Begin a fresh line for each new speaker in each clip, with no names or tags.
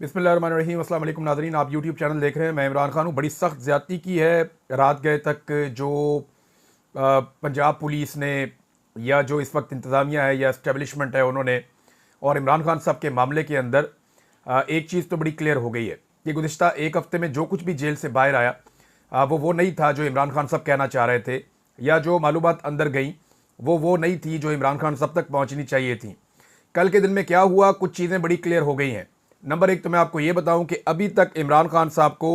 बिस्मिल्लाहिर्रहमानिर्रहीम। अस्सलाम वालेकुम नाज़रीन, आप यूट्यूब चैनल देख रहे हैं। मैं इमरान खान हूँ। बड़ी सख्त ज़्यादती की है रात गए तक जो पंजाब पुलिस ने या जो इस वक्त इंतज़ामिया है या इस्टेबलिशमेंट है उन्होंने, और इमरान खान साहब के मामले के अंदर एक चीज़ तो बड़ी क्लियर हो गई है कि गुज़िश्ता एक हफ़्ते में जो कुछ भी जेल से बाहर आया वो नहीं था जो इमरान खान साहब कहना चाह रहे थे, या जो मालूमात अंदर गई वो नहीं थी जो इमरान खान साहब तक पहुँचनी चाहिए थी। कल के दिन में क्या हुआ, कुछ चीज़ें बड़ी क्लियर हो गई हैं। नंबर एक तो मैं आपको ये बताऊं कि अभी तक इमरान खान साहब को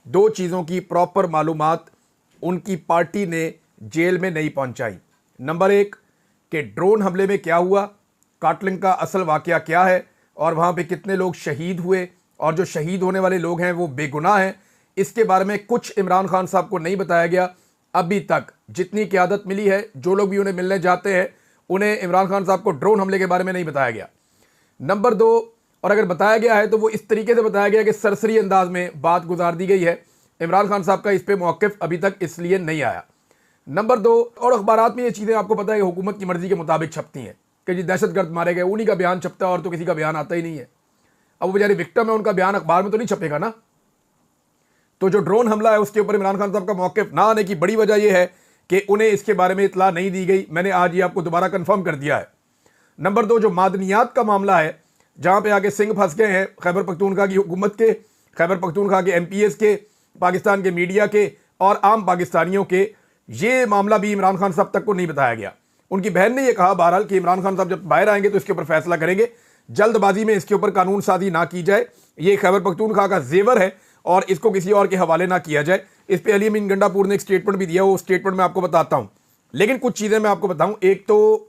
दो चीज़ों की प्रॉपर मालूमात उनकी पार्टी ने जेल में नहीं पहुंचाई। नंबर एक कि ड्रोन हमले में क्या हुआ, काटलिंग का असल वाकया क्या है, और वहाँ पे कितने लोग शहीद हुए, और जो शहीद होने वाले लोग हैं वो बेगुनाह हैं। इसके बारे में कुछ इमरान खान साहब को नहीं बताया गया। अभी तक जितनी क़यादत मिली है, जो लोग भी उन्हें मिलने जाते हैं, उन्हें इमरान खान साहब को ड्रोन हमले के बारे में नहीं बताया गया। नंबर दो, और अगर बताया गया है तो वो इस तरीके से बताया गया कि सरसरी अंदाज में बात गुजार दी गई है। इमरान खान साहब का इस पे मौक़िफ़ अभी तक इसलिए नहीं आया। नंबर दो, और अखबारात में ये चीज़ें आपको पता है कि हुकूमत की मर्ज़ी के मुताबिक छपती हैं कि जी दहशतगर्द मारे गए, उन्हीं का बयान छपता है और तो किसी का बयान आता ही नहीं है। अब वो बेचारी विक्टिम है, उनका बयान अखबार में तो नहीं छपेगा ना। तो जो ड्रोन हमला है उसके ऊपर इमरान खान साहब का मौक़िफ़ ना आने की बड़ी वजह यह है कि उन्हें इसके बारे में इतला नहीं दी गई। मैंने आज ये आपको दोबारा कन्फर्म कर दिया है। नंबर दो, जो मादनियात का मामला है, जहाँ पे आगे सिंह फंस गए हैं खैबर पख्तूनख्वा की हुकूमत के, खैबर पख्तूनख्वा के MPs के, पाकिस्तान के मीडिया के और आम पाकिस्तानियों के, ये मामला भी इमरान खान साहब तक को नहीं बताया गया। उनकी बहन ने यह कहा बहरहाल कि इमरान खान साहब जब बाहर आएंगे तो इसके ऊपर फैसला करेंगे, जल्दबाजी में इसके ऊपर कानून साजी ना की जाए। ये खैबर पख्तूनख्वा का जेवर है और इसको किसी और के हवाले ना किया जाए। इस पर अली अमीन गंडापुर ने एक स्टेटमेंट भी दिया, वो स्टेटमेंट मैं आपको बताता हूँ। लेकिन कुछ चीज़ें मैं आपको बताऊँ। एक तो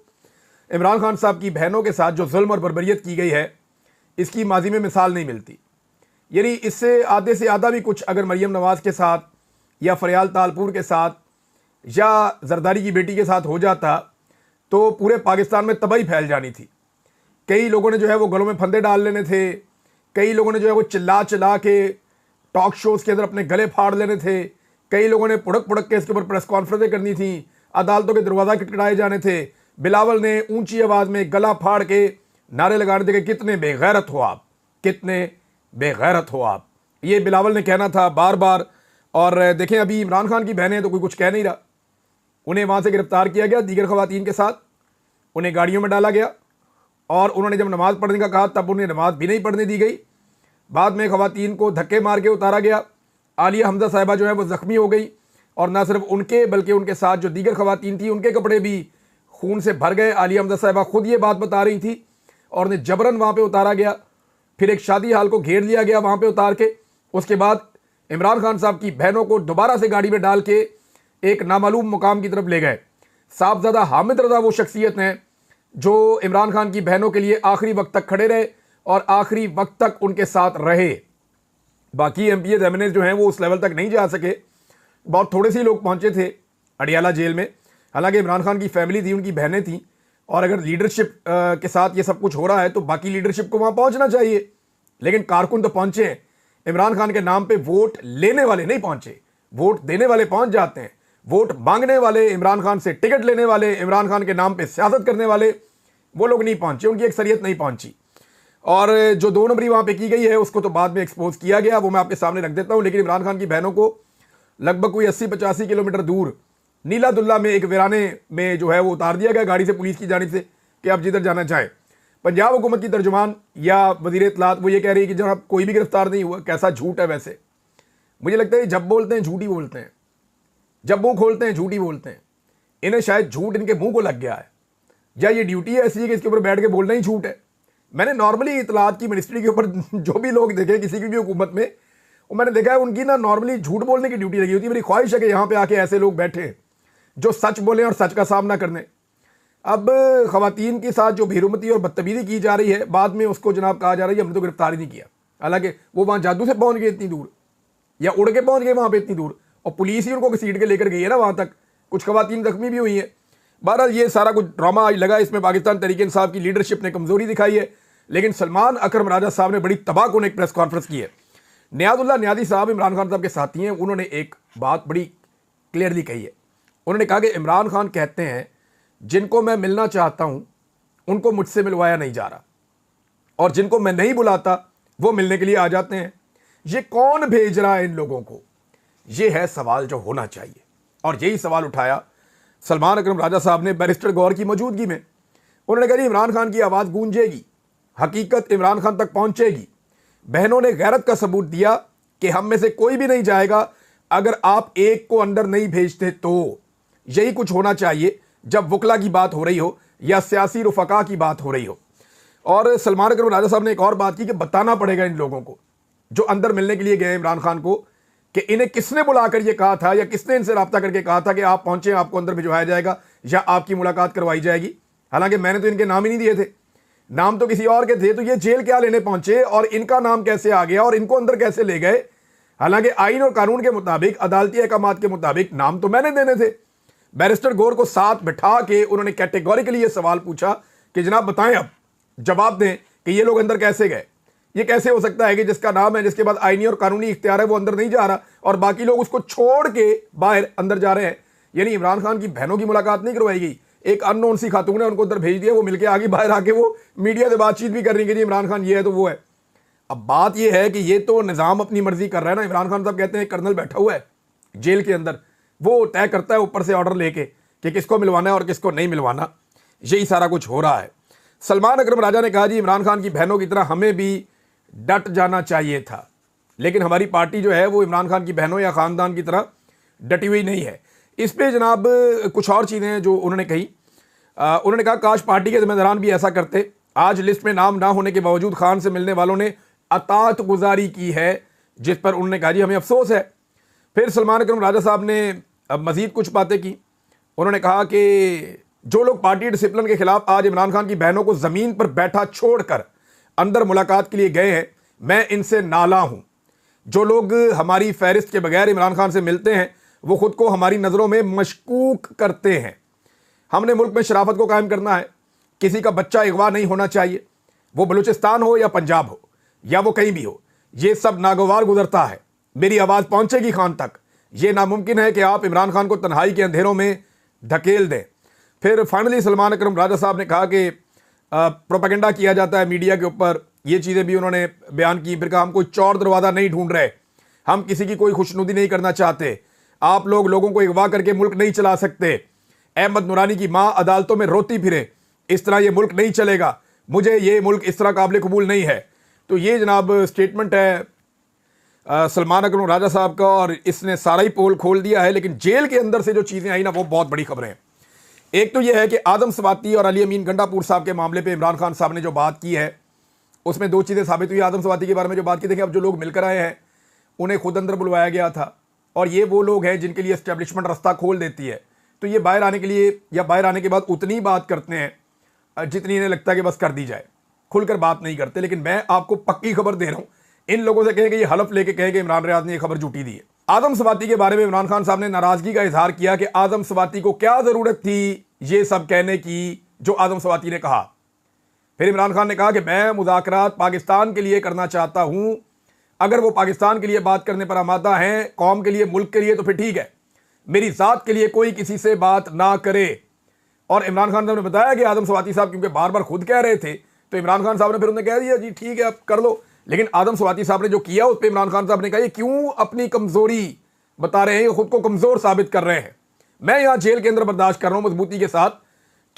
इमरान खान साहब की बहनों के साथ जो जुल्म और बर्बरियत की गई है, इसकी माजी में मिसाल नहीं मिलती। यानी इससे आधे से आधा भी कुछ अगर मरियम नवाज़ के साथ या फरियाल तालपुर के साथ या जरदारी की बेटी के साथ हो जाता तो पूरे पाकिस्तान में तबाही फैल जानी थी। कई लोगों ने जो है वो गलों में फंदे डाल लेने थे, कई लोगों ने जो है वो चिल्ला चिल्ला के टॉक शोज़ के अंदर अपने गले फाड़ लेने थे, कई लोगों ने पुड़क पुड़क के इसके ऊपर प्रेस कॉन्फ्रेंसें करनी थी, अदालतों के दरवाज़ा खटखटाए जाने थे। बिलावल ने ऊंची आवाज़ में गला फाड़ के नारे लगाने थे कि कितने बेगैरत हो आप, कितने बेगैरत हो आप। ये बिलावल ने कहना था बार बार। और देखें अभी इमरान खान की बहनें तो कोई कुछ कह नहीं रहा। उन्हें वहाँ से गिरफ्तार किया गया दीगर ख़वातीन के साथ, उन्हें गाड़ियों में डाला गया और उन्होंने जब नमाज़ पढ़ने का कहा तब उन्हें नमाज भी नहीं पढ़ने दी गई। बाद में ख़वातीन को धक्के मार के उतारा गया। आलिया हमजा साहिबा जो है वो ज़ख्मी हो गई, और ना सिर्फ उनके बल्कि उनके साथ जो दीगर ख़वातीन थी उनके कपड़े भी खून से भर गए। आलिया हमजा साहिबा खुद ये बात बता रही थी, और उन्हें जबरन वहाँ पे उतारा गया। फिर एक शादी हाल को घेर लिया गया वहाँ पे उतार के। उसके बाद इमरान खान साहब की बहनों को दोबारा से गाड़ी में डाल के एक नामालूम मुकाम की तरफ ले गए। साहबजादा हामिद रज़ा वो शख्सियत हैं जो इमरान खान की बहनों के लिए आखिरी वक्त तक खड़े रहे और आखिरी वक्त तक उनके साथ रहे। बाकी MPs MNAs जो हैं वो उस लेवल तक नहीं जा सके। बहुत थोड़े से लोग पहुँचे थे अडियाला जेल में। हालांकि इमरान खान की फैमिली थी, उनकी बहनें थीं, और अगर लीडरशिप के साथ ये सब कुछ हो रहा है तो बाकी लीडरशिप को वहाँ पहुँचना चाहिए। लेकिन कारकुन तो पहुँचे हैं, इमरान खान के नाम पे वोट लेने वाले नहीं पहुँचे। वोट देने वाले पहुँच जाते हैं, वोट मांगने वाले, इमरान खान से टिकट लेने वाले, इमरान खान के नाम पे सियासत करने वाले, वो लोग नहीं पहुँचे, उनकी अक्सरियत नहीं पहुँची। और जो 2 नंबरी वहाँ पे की गई है उसको तो बाद में एक्सपोज किया गया, वो मैं आपके सामने रख देता हूँ। लेकिन इमरान खान की बहनों को लगभग कोई 80-85 किलोमीटर दूर नीलादुल्ला में एक वीराने में जो है वो उतार दिया गया गाड़ी से, पुलिस की जानिब से, कि आप जिधर जाना चाहें। पंजाब हुकूमत की तर्जुमान या वज़ीर इत्तलात वो ये कह रही है कि जनाब कोई भी गिरफ्तार नहीं हुआ। कैसा झूठ है वैसे। मुझे लगता है जब बोलते हैं झूठी बोलते हैं, जब मुँह खोलते हैं झूठी बोलते हैं। इन्हें शायद झूठ इनके मुँह को लग गया है, या ये ड्यूटी है ऐसी है कि इसके ऊपर बैठ के बोलना ही झूठ है। मैंने नॉर्मली इत्तलात की मिनिस्ट्री के ऊपर जो भी लोग देखे किसी की भी हुकूमत में, वो मैंने देखा है उनकी ना नॉर्मली झूठ बोलने की ड्यूटी लगी होती है। मेरी ख्वाहिश है कि यहाँ पे आके ऐसे लोग बैठे जो सच बोलें और सच का सामना करने। अब ख़वातीन के साथ जो बेरुमती और बदतमीज़ी की जा रही है, बाद में उसको जनाब कहा जा रहा है हमने तो गिरफ्तार ही नहीं किया। हालांकि वो वहाँ जादू से पहुँच गए इतनी दूर, या उड़ के पहुँच गए वहाँ पे इतनी दूर, और पुलिस ही उनको घसीट के लेकर गई है ना वहाँ तक। कुछ ख़वातीन जख्मी भी हुई हैं। बहरहाल ये सारा कुछ ड्रामा आज लगा, इसमें पाकिस्तान तहरीक-ए-इंसाफ की लीडरशिप ने कमज़ोरी दिखाई है। लेकिन सलमान अकरम राजा साहब ने बड़ी तबाहकुन एक प्रेस कॉन्फ्रेंस की है। नियाज़ुल्लाह नियाज़ी साहब इमरान खान साहब के साथी हैं, उन्होंने एक बात बड़ी क्लियरली कही है। उन्होंने कहा कि इमरान खान कहते हैं जिनको मैं मिलना चाहता हूं उनको मुझसे मिलवाया नहीं जा रहा, और जिनको मैं नहीं बुलाता वो मिलने के लिए आ जाते हैं। ये कौन भेज रहा है इन लोगों को? ये है सवाल जो होना चाहिए। और यही सवाल उठाया सलमान अकरम राजा साहब ने बैरिस्टर गौर की मौजूदगी में। उन्होंने कहा इमरान खान की आवाज़ गूंजेगी, हकीकत इमरान खान तक पहुंचेगी। बहनों ने गैरत का सबूत दिया कि हम में से कोई भी नहीं जाएगा अगर आप एक को अंदर नहीं भेजते। तो यही कुछ होना चाहिए जब वकला की बात हो रही हो या सियासी रुफका की बात हो रही हो। और सलमान अकरम राजा साहब ने एक और बात की कि बताना पड़ेगा इन लोगों को जो अंदर मिलने के लिए गए इमरान खान को कि इन्हें किसने बुलाकर ये कहा था या किसने इनसे रब्ता करके कहा था कि आप पहुंचे, आपको अंदर भिजवाया जाएगा या आपकी मुलाकात करवाई जाएगी। हालांकि मैंने तो इनके नाम ही नहीं दिए थे, नाम तो किसी और के थे। तो ये जेल क्या लेने पहुंचे और इनका नाम कैसे आ गया और इनको अंदर कैसे ले गए? हालांकि आइन और कानून के मुताबिक, अदालती अहकामात के मुताबिक नाम तो मैंने देने थे। बैरिस्टर गौर को साथ बिठा के उन्होंने कैटेगोरिकली ये सवाल पूछा कि जनाब बताएं, अब जवाब दें कि ये लोग अंदर कैसे गए। ये कैसे हो सकता है कि जिसका नाम है, जिसके बाद आईनी और कानूनी इख्तियार है, वो अंदर नहीं जा रहा और बाकी लोग उसको छोड़ के बाहर अंदर जा रहे हैं। यानी इमरान खान की बहनों की मुलाकात नहीं करवाई गई, एक अननोन सी खातून ने उनको अंदर भेज दिया, वो मिलके आगे बाहर आके वो मीडिया से बातचीत भी कर रही है कि इमरान खान ये है तो वो है। अब बात ये है कि ये तो निज़ाम अपनी मर्जी कर रहा है ना। इमरान खान साहब कहते हैं कर्नल बैठा हुआ है जेल के अंदर, वो तय करता है ऊपर से ऑर्डर लेके कि किसको मिलवाना है और किसको नहीं मिलवाना। यही सारा कुछ हो रहा है। सलमान अकरम राजा ने कहा जी इमरान खान की बहनों की तरह हमें भी डट जाना चाहिए था, लेकिन हमारी पार्टी जो है वो इमरान खान की बहनों या ख़ानदान की तरह डटी हुई नहीं है। इस पे जनाब कुछ और चीज़ें जो उन्होंने कही। उन्होंने कहा काश पार्टी के जिम्मेदारान भी ऐसा करते। आज लिस्ट में नाम ना होने के बावजूद खान से मिलने वालों ने अतात गुजारी की है, जिस पर उन्होंने कहा जी हमें अफसोस है। फिर सलमान अकरम राजा साहब ने अब मज़ीद कुछ बातें की। उन्होंने कहा कि जो लोग पार्टी डिसिप्लिन के खिलाफ आज इमरान खान की बहनों को ज़मीन पर बैठा छोड़कर अंदर मुलाकात के लिए गए हैं, मैं इनसे नाला हूं। जो लोग हमारी फहरिस्त के बगैर इमरान खान से मिलते हैं वो खुद को हमारी नज़रों में मशकूक करते हैं। हमने मुल्क में शराफत को कायम करना है। किसी का बच्चा अगवा नहीं होना चाहिए, वो बलूचिस्तान हो या पंजाब हो या वो कहीं भी हो। ये सब नागवार गुजरता है। मेरी आवाज़ पहुंचेगी खान तक। ये नामुमकिन है कि आप इमरान खान को तन्हाई के अंधेरों में धकेल दें। फिर फाइनली सलमान अकरम राजा साहब ने कहा कि प्रोपेगेंडा किया जाता है मीडिया के ऊपर, ये चीज़ें भी उन्होंने बयान की। फिर कहा हम कोई चौर दरवाज़ा नहीं ढूंढ रहे, हम किसी की कोई खुशनुदी नहीं करना चाहते। आप लोग लोगों को अगवा करके मुल्क नहीं चला सकते। अहमद नूरानी की माँ अदालतों में रोती फिरे, इस तरह ये मुल्क नहीं चलेगा। मुझे ये मुल्क इस तरह काबिल कबूल नहीं है। तो ये जनाब स्टेटमेंट है सलमान अकरम राजा साहब का, और इसने सारा ही पोल खोल दिया है। लेकिन जेल के अंदर से जो चीज़ें आई ना, वो बहुत बड़ी खबरें हैं। एक तो यह है कि आदम स्वाति और अली अमीन गंडापुर साहब के मामले पे इमरान खान साहब ने जो बात की है उसमें दो चीज़ें साबित हुई। आदम स्वाति के बारे में जो बात की, देखिए अब जो लोग मिलकर आए हैं उन्हें खुद अंदर बुलवाया गया था, और ये वो लोग हैं जिनके लिए एस्टेब्लिशमेंट रास्ता खोल देती है। तो ये बाहर आने के लिए या बाहर आने के बाद उतनी बात करते हैं जितनी इन्हें लगता है कि बस कर दी जाए, खुलकर बात नहीं करते। लेकिन मैं आपको पक्की खबर दे रहा हूँ, इन लोगों से कहें कि ये हलफ लेके कहें कि इमरान रियाज ने ये खबर झूठी दी है। आदम स्वाति के बारे में इमरान खान साहब ने नाराजगी का इजहार किया कि आदम स्वाति को क्या जरूरत थी ये सब कहने की जो आदम स्वाति ने कहा। फिर इमरान खान ने कहा कि मैं मुज़ाकरात पाकिस्तान के लिए करना चाहता हूं, अगर वो पाकिस्तान के लिए बात करने पर आमादा हैं, कौम के लिए, मुल्क के लिए, तो फिर ठीक है, मेरी जात के लिए कोई किसी से बात ना करे। और इमरान खान साहब ने बताया कि आदम स्वाति साहब क्योंकि बार बार खुद कह रहे थे, तो इमरान खान साहब ने फिर उन्हें कह दिया जी ठीक है आप कर लो। लेकिन आदम स्वाति साहब ने जो किया उस पर इमरान खान साहब ने कहा ये क्यों अपनी कमजोरी बता रहे हैं, खुद को कमजोर साबित कर रहे हैं। मैं यहां जेल के अंदर बर्दाश्त कर रहा हूं मजबूती के साथ,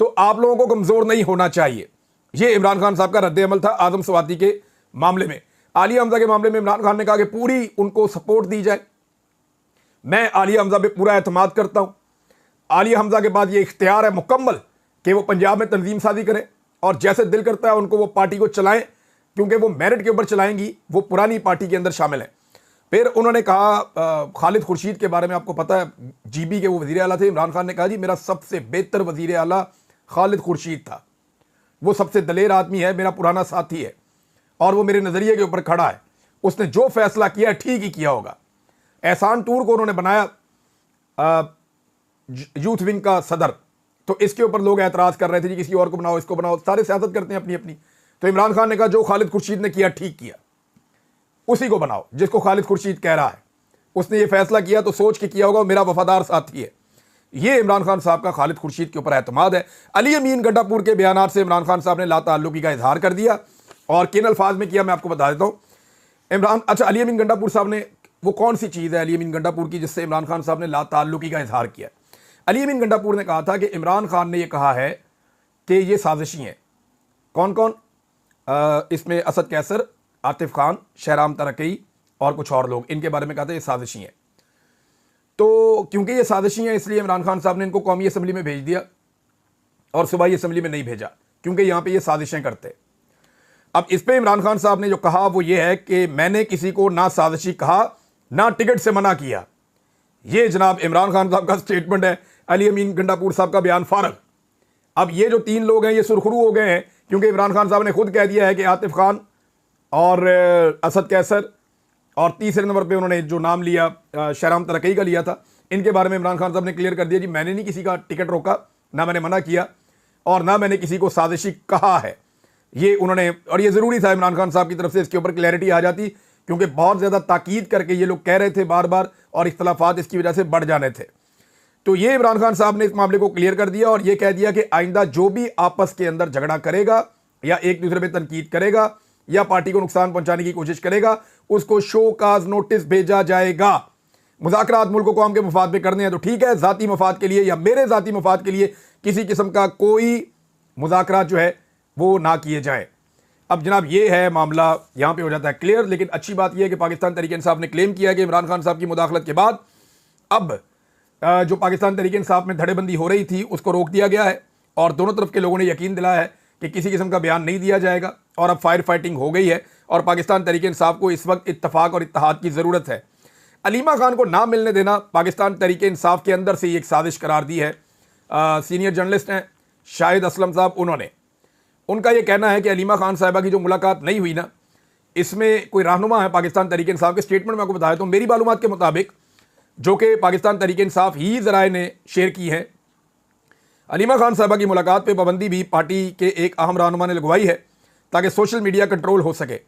तो आप लोगों को कमजोर नहीं होना चाहिए। यह इमरान खान साहब का रद्द अमल था आदम स्वाति के मामले में। आलिया हमजा के मामले में इमरान खान ने कहा कि पूरी उनको सपोर्ट दी जाए। मैं आलिया हमजा पे पूरा एतमाद करता हूं। आलिया हमजा के बाद ये इख्तियार है मुकम्मल कि वो पंजाब में तंजीम साजी करें और जैसे दिल करता है उनको वो पार्टी को चलाएं, क्योंकि वो मेरिट के ऊपर चलाएंगी, वो पुरानी पार्टी के अंदर शामिल है। फिर उन्होंने कहा खालिद खुर्शीद के बारे में, आपको पता है जीबी के वो वज़ीर आला थे। इमरान खान ने कहा जी मेरा सबसे बेहतर वज़ीर आला खालिद खुर्शीद था, वो सबसे दलेर आदमी है, मेरा पुराना साथी है और वो मेरे नज़रिए के ऊपर खड़ा है। उसने जो फैसला किया ठीक ही किया होगा। एहसान टूर को उन्होंने बनाया यूथ विंग का सदर, तो इसके ऊपर लोग एतराज़ कर रहे थे जी किसी और को बनाओ, इसको बनाओ, सारे सियासत करते हैं अपनी अपनी। तो इमरान खान ने कहा जो खालिद खुर्शीद ने किया ठीक किया, उसी को बनाओ जिसको खालिद खुर्शीद कह रहा है। उसने ये फैसला किया तो सोच के किया होगा, मेरा वफादार साथी है। ये इमरान खान साहब का खालिद खुर्शीद के ऊपर एतमाद है। अली अमीन गंडापुर के बयानात से इमरान खान साहब ने लाताल्लुकी का इजहार कर दिया और किन अल्फाज में किया मैं आपको बता देता हूँ। इमरान, अच्छा, अली अमीन गंडापुर साहब ने, वो कौन सी चीज़ है अली अमीन गंडापुर की जिससे इमरान खान साहब ने लाताल्लुकी का इजहार किया? अली अमीन गंडापुर ने कहा था कि इमरान खान ने यह कहा है कि ये साजिशी हैं। कौन कौन? इसमें असद कैसर, आतिफ खान, शहराम तरकई और कुछ और लोग, इनके बारे में कहा था ये साजिशी हैं। तो क्योंकि ये साजिशी हैं इसलिए इमरान खान साहब ने इनको कौमी असम्बली में भेज दिया और सूबाई असम्बली में नहीं भेजा, क्योंकि यहां पे ये साजिशें करते। अब इस पे इमरान खान साहब ने जो कहा वो ये है कि मैंने किसी को ना साजिशी कहा ना टिकट से मना किया। ये जनाब इमरान खान साहब का स्टेटमेंट है, अली अमीन गंडापुर साहब का बयान फारग। अब ये जो 3 लोग हैं ये सुरखरू हो गए हैं, क्योंकि इमरान खान साहब ने खुद कह दिया है कि आतिफ खान और असद कैसर और तीसरे नंबर पे उन्होंने जो नाम लिया शहराम तरकई का लिया था, इनके बारे में इमरान खान साहब ने क्लियर कर दिया जी मैंने नहीं किसी का टिकट रोका, ना मैंने मना किया और ना मैंने किसी को साजिशी कहा है। ये उन्होंने, और ये ज़रूरी था इमरान खान साहब की तरफ से इसके ऊपर क्लैरिटी आ जाती, क्योंकि बहुत ज़्यादा ताकीद करके ये लोग कह रहे थे बार बार और इख्तलाफात इसकी वजह से बढ़ जाने थे। तो ये इमरान खान साहब ने इस मामले को क्लियर कर दिया और ये कह दिया कि आइंदा जो भी आपस के अंदर झगड़ा करेगा या एक दूसरे पे तनकीद करेगा या पार्टी को नुकसान पहुंचाने की कोशिश करेगा, उसको शो काज नोटिस भेजा जाएगा। मुज़ाकरात मुल्क को के मफाद पे करने हैं तो ठीक है, ज़ाती मफाद के लिए या मेरे ज़ाती मफाद के लिए किसी किस्म का कोई मुज़ाकरात जो है वो ना किए जाए। अब जनाब ये है मामला, यहाँ पे हो जाता है क्लियर। लेकिन अच्छी बात यह है कि पाकिस्तान तहरीक इंसाफ ने क्लेम किया है कि इमरान खान साहब की मुदाखलत के बाद अब जो पाकिस्तान तहरीक इंसाफ में धड़ेबंदी हो रही थी उसको रोक दिया गया है और दोनों तरफ के लोगों ने यकीन दिलाया है कि किसी किस्म का बयान नहीं दिया जाएगा और अब फायर फाइटिंग हो गई है और पाकिस्तान तहरीक इंसाफ को इस वक्त इत्तफाक और इत्तेहाद की ज़रूरत है। अलीमा खान को ना मिलने देना पाकिस्तान तहरीक इंसाफ के अंदर से एक साजिश करार दी है। सीनियर जर्नलिस्ट हैं शाहिद असलम साहब, उनका यह कहना है कि अलीमा खान साहिबा की जो मुलाकात नहीं हुई ना, इसमें कोई रहनुमा है पाकिस्तान तहरीक इंसाफ के। स्टेटमेंट में आपको बताया तो मेरी मालूमात के मुताबिक, जो कि पाकिस्तान तहरीक इंसाफ ही ज़राए ने शेयर की है, अलीमा खान साहिबा की मुलाकात पे पाबंदी भी पार्टी के एक अहम रहनुमा ने लगवाई है ताकि सोशल मीडिया कंट्रोल हो सके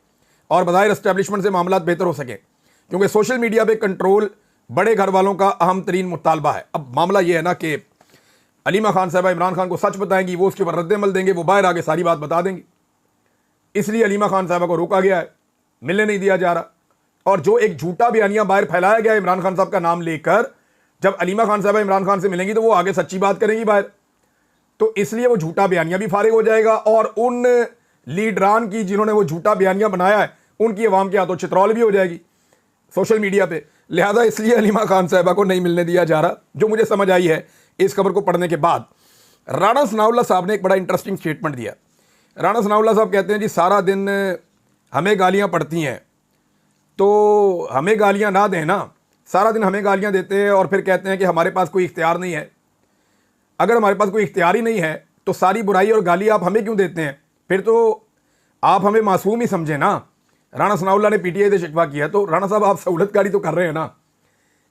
और बज़ाहिर एस्टेब्लिशमेंट से मामला बेहतर हो सके, क्योंकि सोशल मीडिया पे कंट्रोल बड़े घर वालों का अहम तरीन मुतालबा है। अब मामला यह है ना कि अलीमा खान साहिबा इमरान खान को सच बताएंगी, वो उसके ऊपर रद्द-ए-अमल देंगे, वो बाहर आके सारी बात बता देंगी, इसलिए अलीमा खान साहिबा को रोका गया है, मिलने नहीं दिया जा रहा। और जो एक झूठा बयानिया बाहर फैलाया गया इमरान खान साहब का नाम लेकर, जब अलीमा खान साहिबा इमरान खान से मिलेंगी तो वो आगे सच्ची बात करेंगी बाहर, तो इसलिए वो झूठा बयानिया भी फारिग हो जाएगा और उन लीडरान की जिन्होंने वो झूठा बयानिया बनाया है उनकी अवाम के हाथों चित्रौल भी हो जाएगी सोशल मीडिया पे। लिहाजा इसलिए अलीमा खान साहिबा को नहीं मिलने दिया जा रहा, जो मुझे समझ आई है इस खबर को पढ़ने के बाद। राणा सनाउल्लाह साहब ने एक बड़ा इंटरेस्टिंग स्टेटमेंट दिया। राणा सनाउल्लाह साहब कहते हैं जी सारा दिन हमें गालियां पड़ती हैं, तो हमें गालियां ना दें ना, सारा दिन हमें गालियां देते हैं और फिर कहते हैं कि हमारे पास कोई इख्तियार नहीं है। अगर हमारे पास कोई इख्तियार ही नहीं है तो सारी बुराई और गाली आप हमें क्यों देते हैं? फिर तो आप हमें मासूम ही समझे ना। राणा सनाउल्लाह ने पीटीआई से शिकवा किया। तो राणा साहब आप सहूलतकारी तो कर रहे हैं ना,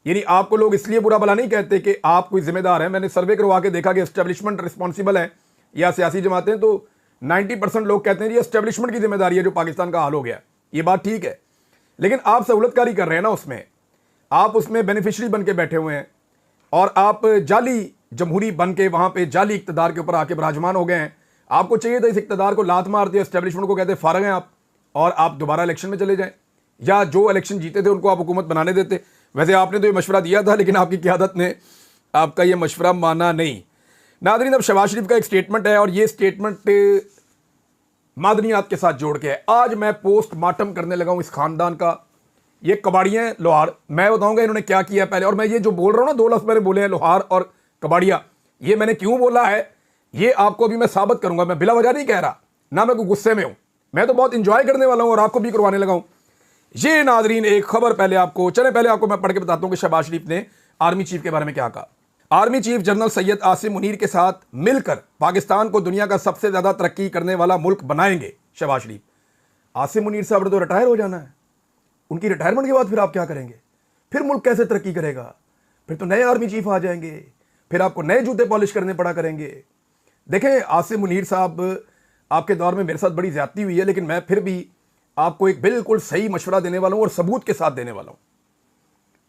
यानी आपको लोग इसलिए बुरा भला नहीं कहते कि आप कोई जिम्मेदार हैं। मैंने सर्वे करवा के देखा कि एस्टेब्लिशमेंट रिस्पॉन्सिबल है या सियासी जमातें, तो 90% लोग कहते हैं जी एस्टेब्लिशमेंट की जिम्मेदारी है जो पाकिस्तान का हाल हो गया। ये बात ठीक है, लेकिन आप सहूलतकारी कर रहे हैं ना, उसमें आप उसमें बेनिफिशरी बन के बैठे हुए हैं और आप जाली जमहूरी बन के वहां पे जाली इक्तदार के ऊपर आके विराजमान हो गए हैं। आपको चाहिए था इस इक्तदार को लात मारते, एस्टेब्लिशमेंट को कहते फारग हैं आप और आप दोबारा इलेक्शन में चले जाएं, या जो इलेक्शन जीते थे उनको आप हुकूमत बनाने देते। वैसे आपने तो ये मशवरा दिया था, लेकिन आपकी क़यादत ने आपका ये मशवरा माना नहीं। नाज़रीन, अब शहबाज शरीफ का एक स्टेटमेंट है और ये स्टेटमेंट मादनियात के साथ जोड़ के है। आज मैं पोस्टमार्टम करने लगा हूं इस खानदान का। ये कबाड़ियाँ लोहार, मैं बताऊंगा इन्होंने क्या किया पहले। और मैं ये जो बोल रहा हूं ना, 2 लफ्ज़ मैंने बोले हैं लोहार और कबाड़िया, ये मैंने क्यों बोला है ये आपको अभी मैं साबित करूंगा। मैं बिला वजह नहीं कह रहा, ना मैं कोई गुस्से में हूं, मैं तो बहुत इंजॉय करने वाला हूं और आपको भी करवाने लगा हूं। ये नाजरीन एक खबर पहले आपको मैं पढ़ के बताता हूं कि शहबाज शरीफ ने आर्मी चीफ के बारे में क्या कहा। Army chief general Syed Asim Munir के साथ मिलकर पाकिस्तान को दुनिया का सबसे ज्यादा तरक्की करने वाला मुल्क बनाएंगे शहबाज शरीफ। आसिम मुनीर साहब ने तो रिटायर हो जाना है, उनकी रिटायरमेंट के बाद फिर आप क्या करेंगे? फिर मुल्क कैसे तरक्की करेगा? फिर तो नए आर्मी चीफ आ जाएंगे, फिर आपको नए जूते पॉलिश करने पड़ा करेंगे। देखें आसिम मुनीर साहब, आपके दौर में मेरे साथ बड़ी ज्यादती हुई है, लेकिन मैं फिर भी आपको एक बिल्कुल सही मशवरा देने वाला हूं और सबूत के साथ देने वाला हूं।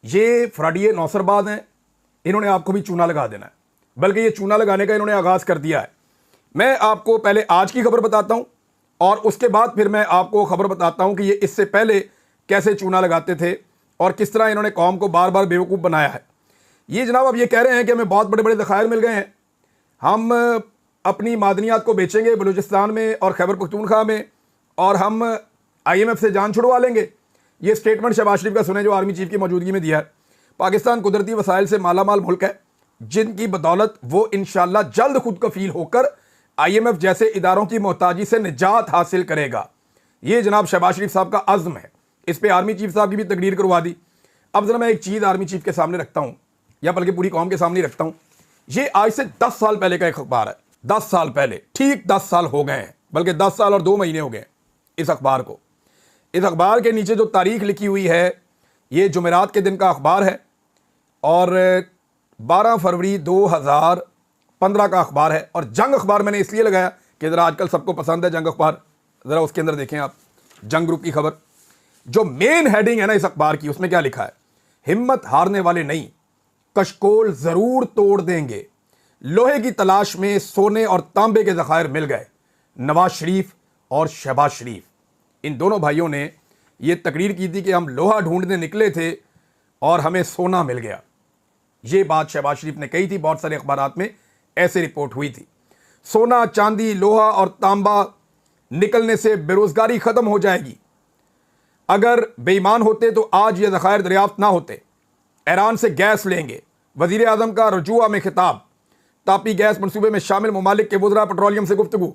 ये फ्राडिये नौसरबाज हैं, इन्होंने आपको भी चूना लगा देना है, बल्कि ये चूना लगाने का इन्होंने आगाज कर दिया है। मैं आपको पहले आज की खबर बताता हूं और उसके बाद फिर मैं आपको खबर बताता हूं कि ये इससे पहले कैसे चूना लगाते थे और किस तरह इन्होंने कौम को बार बार बेवकूफ़ बनाया है। ये जनाब अब ये कह रहे हैं कि हमें बहुत बड़े बड़े ज़खायर मिल गए हैं, हम अपनी मादनियात को बेचेंगे बलूचिस्तान में और खैबर पख्तूनख्वा में और हम IMF से जान छुड़वा लेंगे। ये स्टेटमेंट शहबाज शरीफ का सुने जो आर्मी चीफ की मौजूदगी में दिया है। पाकिस्तान कुदरती वसाइल से मालामाल मुल्क है जिनकी बदौलत वो इंशाल्लाह जल्द खुद कफील होकर IMF जैसे इदारों की मोहताजी से निजात हासिल करेगा। ये जनाब शहबाज शरीफ साहब का अज़्म है। इस पर आर्मी चीफ साहब की भी तकरीर करवा दी। अब जरा मैं एक चीज़ आर्मी चीफ के सामने रखता हूँ, या बल्कि पूरी कौम के सामने रखता हूँ। ये आज से 10 साल पहले का एक अखबार है, 10 साल पहले, ठीक 10 साल हो गए हैं, बल्कि 10 साल और 2 महीने हो गए इस अखबार को। इस अखबार के नीचे जो तारीख लिखी हुई है, ये जुमेरात के दिन का अखबार है और 12 फरवरी 2015 का अखबार है। और जंग अखबार मैंने इसलिए लगाया कि ज़रा आजकल सबको पसंद है जंग अखबार, ज़रा उसके अंदर देखें आप जंग ग्रुप की खबर। जो मेन हेडिंग है ना इस अखबार की, उसमें क्या लिखा है? हिम्मत हारने वाले नहीं, कशकोल ज़रूर तोड़ देंगे, लोहे की तलाश में सोने और तांबे के ज़खायर मिल गए। नवाज शरीफ और शहबाज शरीफ, इन दोनों भाइयों ने यह तकरीर की थी कि हम लोहा ढूंढने निकले थे और हमें सोना मिल गया। ये बात शहबाज शरीफ ने कही थी, बहुत सारे अखबारात में ऐसे रिपोर्ट हुई थी। सोना, चांदी, लोहा और तांबा निकलने से बेरोजगारी खत्म हो जाएगी। अगर बेईमान होते तो आज ये ज़खायर दरियाफ्त ना होते। ईरान से गैस लेंगे, वज़ीर आज़म का रजुआ में खिताब। तापी गैस मनसूबे में शामिल ममालिक के वज़रा पेट्रोलियम से गुफ्तगू।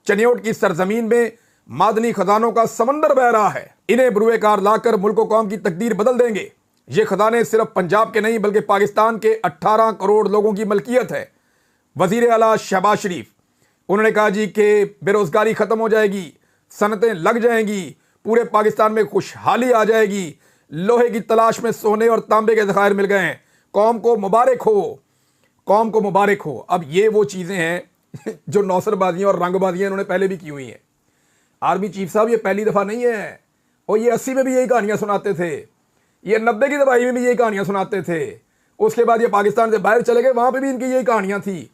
चनियोट की सरजमीन में मादनी खजानों का समंदर बह रहा है, इन्हें बरूए कार लाकर मुल्क व कौम की तकदीर बदल देंगे। ये खजाने सिर्फ पंजाब के नहीं बल्कि पाकिस्तान के 18 करोड़ लोगों की मलकियत है। वज़ीर आला शहबाज शरीफ, उन्होंने कहा जी कि बेरोजगारी खत्म हो जाएगी, सनतें लग जाएंगी, पूरे पाकिस्तान में खुशहाली आ जाएगी, लोहे की तलाश में सोने और तांबे के ज़खायर मिल गए हैं, कौम को मुबारक हो, कौम को मुबारक हो। अब ये वो चीज़ें हैं जो नौसरबाजियाँ और रंगबाजियाँ इन्होंने पहले भी की हुई हैं। आर्मी चीफ साहब ये पहली दफ़ा नहीं है, और ये 80 में भी यही कहानियाँ सुनाते थे, ये 90 की दवाई में भी यही कहानियाँ सुनाते थे। उसके बाद ये पाकिस्तान से बाहर चले गए, वहाँ पर भी इनकी यही कहानियाँ थी।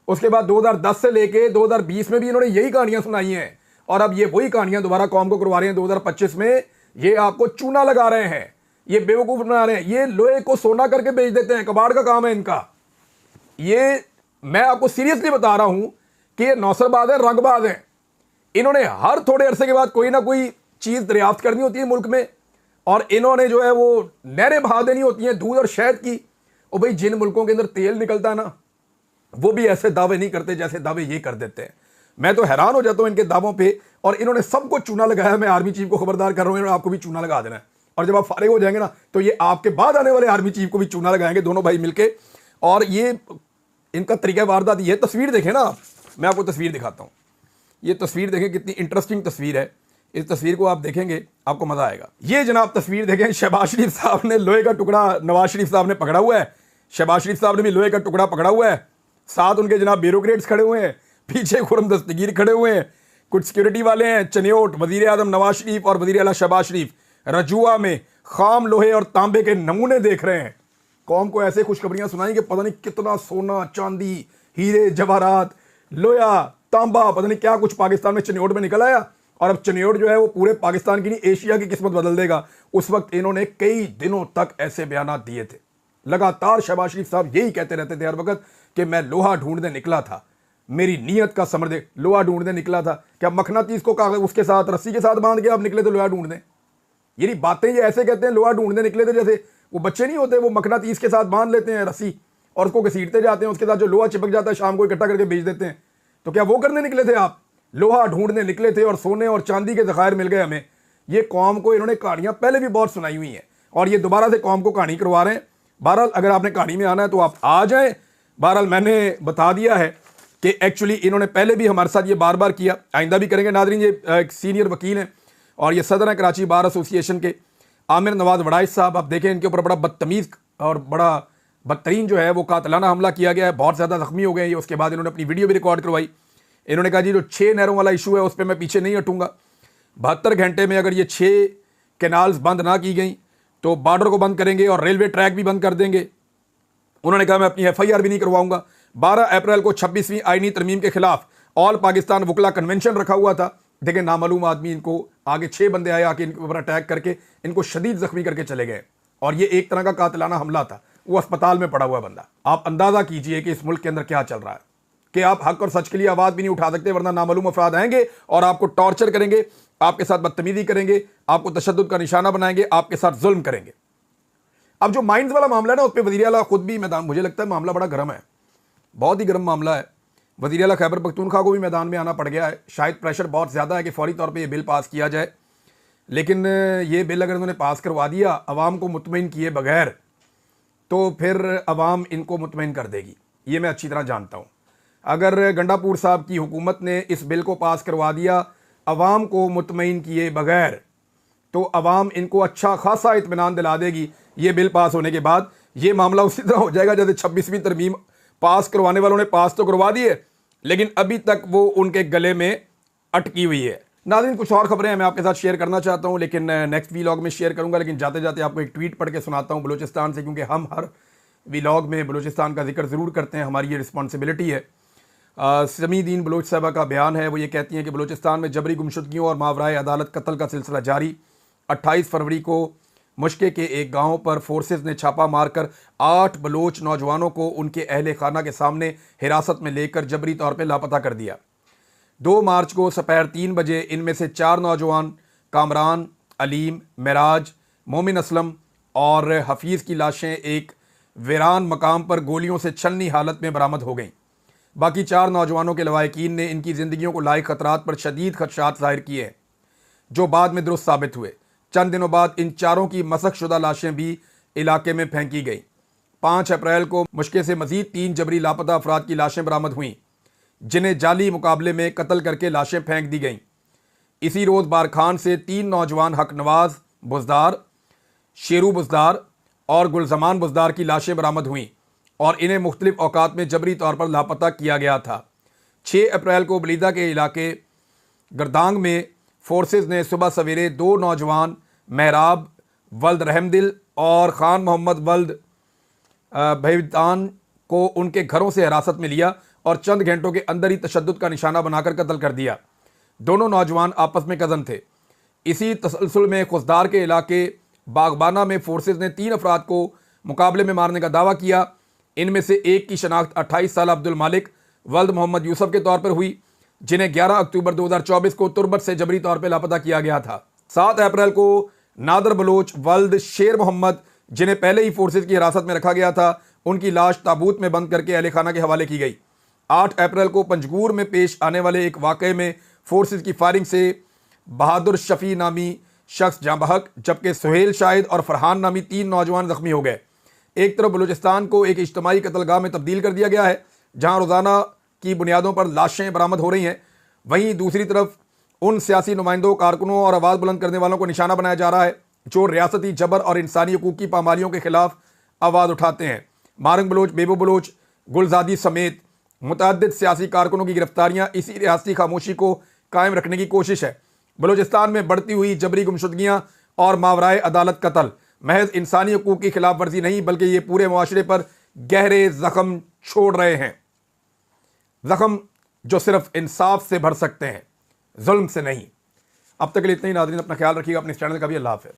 उसके बाद 2010 से लेके 2020 में भी इन्होंने यही कहानियाँ सुनाई हैं, और अब ये वही कहानियाँ दोबारा कौम को करवा रहे हैं 2025 में। ये आपको चूना लगा रहे हैं, ये बेवकूफ़ बना रहे हैं, ये लोहे को सोना करके बेच देते हैं, कबाड़ का काम है इनका। ये मैं आपको सीरियसली बता रहा हूँ कि ये नौसरबाज है, रंगबाज हैं। इन्होंने हर थोड़े अरसे के बाद कोई ना कोई चीज़ दरियाफ्त करनी होती है मुल्क में, और इन्होंने जो है वो नहरें बहा देनी होती हैं दूध और शहद की। और भाई जिन मुल्कों के अंदर तेल निकलता है ना, वो भी ऐसे दावे नहीं करते जैसे दावे ये कर देते हैं। मैं तो हैरान हो जाता हूँ इनके दावों पे। और इन्होंने सबको चूना लगाया। मैं आर्मी चीफ को खबरदार कर रहा हूँ, इन्होंने आपको भी चूना लगा देना है। और जब आप फारिग हो जाएंगे ना, तो ये आपके बाद आने वाले आर्मी चीफ को भी चूना लगाएंगे, दोनों भाई मिलके। और ये इनका तरीका वारदात, ये तस्वीर देखें ना, मैं आपको तस्वीर दिखाता हूँ। ये तस्वीर देखें, कितनी इंटरेस्टिंग तस्वीर है। इस तस्वीर को आप देखेंगे आपको मजा आएगा। ये जनाब तस्वीर देखें, शहबाज शरीफ साहब ने लोहे का टुकड़ा नवाज शरीफ साहब ने पकड़ा हुआ है। शहबाज शरीफ साहब ने भी लोहे का टुकड़ा पकड़ा हुआ है, साथ उनके जनाब ब्यूरोक्रेट्स खड़े हुए हैं, पीछे खुरम दस्तगीर खड़े हुए हैं, कुछ सिक्योरिटी वाले हैं। चनियोट वजीर आजम नवाज शरीफ और वजीर आला शहबाज शरीफ रजुआ में खाम लोहे और तांबे के नमूने देख रहे हैं। कौम को ऐसे खुशखबरियां सुनाई कि पता नहीं कितना सोना, चांदी, हीरे, जवाहरात, लोहा, तांबा, पता नहीं क्या कुछ पाकिस्तान में चनियोट में निकल आया। और अब चनियोट जो है वो पूरे पाकिस्तान की नहीं, एशिया की किस्मत बदल देगा। उस वक्त इन्होंने कई दिनों तक ऐसे बयान दिए थे। लगातार शहबाज शरीफ साहब यही कहते रहते थे हर वक्त कि मैं लोहा ढूंढने निकला था, मेरी नीयत का समर दे। लोहा ढूंढने निकला था, क्या मखनातीस को कागज उसके साथ रस्सी के साथ बांध के आप निकले थे लोहा ढूंढने? ये बातें ये ऐसे कहते हैं लोहा ढूंढने निकले थे, जैसे वो बच्चे नहीं होते, वो मखनातीस के साथ बांध लेते हैं रस्सी और उसको घसीटते जाते हैं, उसके साथ जो लोहा चिपक जाता है शाम को इकट्ठा करके बेच देते हैं। तो क्या वो करने निकले थे आप? लोहा ढूंढने निकले थे और सोने और चांदी के ज़खायर मिल गए हमें। ये कौम को इन्होंने कहानियां पहले भी बहुत सुनाई हुई हैं और ये दोबारा से कौम को कहानी करवा रहे हैं। बहरहाल अगर आपने कहानी में आना है तो आप आ जाएं। बहरहाल मैंने बता दिया है कि एक्चुअली इन्होंने पहले भी हमारे साथ ये बार बार किया, आइंदा भी करेंगे। नाज़रीन, ये एक सीनियर वकील हैं और ये सदर हैं कराची बार एसोसिएशन के, आमिर नवाज वड़ाइश साहब। आप देखें इनके ऊपर बड़ा बदतमीज़ और बड़ा बदतरीन जो है वो कातलाना हमला किया गया है, बहुत ज़्यादा ज़ख्मी हो गए ये। उसके बाद इन्होंने अपनी वीडियो भी रिकॉर्ड करवाई। इन्होंने कहा जी जो 6 नहरों वाला इशू है उस पर मैं पीछे नहीं हटूंगा। 72 घंटे में अगर ये 6 कैनाल्स बंद ना की गई तो बॉर्डर को बंद करेंगे और रेलवे ट्रैक भी बंद कर देंगे। उन्होंने कहा मैं अपनी FIR भी नहीं करवाऊंगा। 12 अप्रैल को 26वीं आईनी तरमीम के खिलाफ ऑल पाकिस्तान वकला कन्वेंशन रखा हुआ था। देखें, नामालूम आदमी इनको आगे 6 बंदे आए, आके इनके ऊपर अटैक करके इनको शदीद जख्मी करके चले गए, और ये एक तरह का कातिलाना हमला था। वो अस्पताल में पड़ा हुआ बंदा। आप अंदाजा कीजिए कि इस मुल्क के अंदर क्या चल रहा है, कि आप हक और सच के लिए आवाज भी नहीं उठा सकते, वरना नामालूम अफराद आएंगे और आपको टॉर्चर करेंगे, आपके साथ बदतमीजी करेंगे, आपको तशद्दुद का निशाना बनाएंगे, आपके साथ जुल्म करेंगे। अब जो माइंस वाला मामला है ना, उस पर वज़ीर आला खुद भी मैदान, मुझे लगता है मामला बड़ा गर्म है, बहुत ही गर्म मामला है। वज़ीर आला खैबर पख्तूनख्वा को भी मैदान में आना पड़ गया है। शायद प्रेशर बहुत ज़्यादा है कि फौरी तौर पर यह बिल पास किया जाए, लेकिन ये बिल अगर उन्होंने पास करवा दिया अवाम को मुतमईन किए बगैर, तो फिर अवाम इनको मुतमईन कर देगी, ये मैं अच्छी तरह जानता हूँ। अगर गंडापुर साहब की हुकूमत ने इस बिल को पास करवा दिया अवाम को मुतमईन किए बगैर, तो अवाम इनको अच्छा खासा इत्मीनान दिला देगी। ये बिल पास होने के बाद ये मामला उसी तरह हो जाएगा जैसे 26वीं तरमीम पास करवाने वालों ने पास तो करवा दी है, लेकिन अभी तक वो उनके गले में अटकी हुई है। नाज़रीन, कुछ और खबरें मैं आपके साथ शेयर करना चाहता हूं, लेकिन नेक्स्ट वीलॉग में शेयर करूंगा। लेकिन जाते जाते आपको एक ट्वीट पढ़ के सुनाता हूं बलूचिस्तान से, क्योंकि हम हर वीलॉग में बलूचिस्तान का जिक्र ज़रूर करते हैं, हमारी ये रिस्पॉन्सिबिलिटी है। समीदीन बलोच साहबा का बयान है, वो ये कहती हैं कि बलूचिस्तान में जबरी गुमशुदगियों और मावराए अदालत कत्ल का सिलसिला जारी। 28 फरवरी को मुश्के के एक गांव पर फोर्सेस ने छापा मारकर 8 बलोच नौजवानों को उनके अहले खाना के सामने हिरासत में लेकर जबरी तौर पर लापता कर दिया। 2 मार्च को दोपहर 3 बजे इनमें से 4 नौजवान कामरान, अलीम, मेराज, मोमिन असलम और हफीज़ की लाशें एक वीरान मकाम पर गोलियों से छलनी हालत में बरामद हो गईं। बाकी 4 नौजवानों के लवाहिकीन ने इनकी ज़िंदगियों को लायक खतरात पर शदीद खदशात ज़ाहिर किए हैं, जो बाद में दुरुस्त साबित हुए। चंद दिनों बाद इन चारों की मसक शुदा लाशें भी इलाके में फेंकी गईं। 5 अप्रैल को मुश्के से मजीद 3 जबरी लापता अफराद की लाशें बरामद हुईं, जिन्हें जाली मुकाबले में कत्ल करके लाशें फेंक दी गईं। इसी रोज़ बारखान से 3 नौजवान हक नवाज बुजदार, शेरू बुजदार और गुलजमान बुजदार की लाशें बरामद हुईं और इन्हें मुख्तलिफ औकात में जबरी तौर पर लापता किया गया था। 6 अप्रैल को बलीदा के इलाके गर्दांग में फोर्सेस ने सुबह सवेरे 2 नौजवान महराब वल्द रहमदिल और ख़ान मोहम्मद वल्द भैवतान को उनके घरों से हिरासत में लिया और चंद घंटों के अंदर ही तशद्दुद का निशाना बनाकर कत्ल कर दिया। दोनों नौजवान आपस में कज़न थे। इसी तसलसल में खुसदार के इलाके बागबाना में फोर्सेस ने 3 अफराद को मुकाबले में मारने का दावा किया। इनमें से एक की शनाख्त 28 साल अब्दुल मालिक वल्द मोहम्मद यूसुफ के तौर पर हुई, जिन्हें 11 अक्टूबर 2024 को तुर्बत से जबरी तौर पर लापता किया गया था। 7 अप्रैल को नादर बलोच वल्द शेर मोहम्मद, जिन्हें पहले ही फोर्सेज की हिरासत में रखा गया था, उनकी लाश ताबूत में बंद करके अहले खाना के हवाले की गई। 8 अप्रैल को पंजगूर में पेश आने वाले एक वाक़े में फोर्सेज की फायरिंग से बहादुर शफी नामी शख्स जाँ बहक, जबकि सुहेल शाहिद और फरहान नामी 3 नौजवान जख्मी हो गए। एक तरफ बलूचिस्तान को एक इज्तमाही कत्लगाह में तब्दील कर दिया गया है, जहाँ रोज़ाना की बुनियादों पर लाशें बरामद हो रही हैं, वहीं दूसरी तरफ उन सियासी नुमाइंदों, कारकुनों और आवाज़ बुलंद करने वालों को निशाना बनाया जा रहा है जो रियासती जबर और इंसानी हकूक़ की पामालियों के खिलाफ आवाज़ उठाते हैं। मारंग बलोच, बेबो बलोच, गुलजादी समेत मुतअद्दिद सियासी कारकुनों की गिरफ्तारियां इसी रियासती खामोशी को कायम रखने की कोशिश है। बलूचिस्तान में बढ़ती हुई जबरी गुमशुदगियां और मावराए अदालत कत्ल महज इंसानी हकूक़ की खिलाफ वर्जी नहीं, बल्कि ये पूरे मुआशरे पर गहरे ज़ख्म छोड़ रहे हैं, ज़ख्म जो सिर्फ इंसाफ से भर सकते हैं, जुल्म से नहीं। अब तक के लिए इतना ही नाज़रीन, अपना ख्याल रखिएगा, अपने इस चैनल का भी। अल्लाह हाफ़िज़।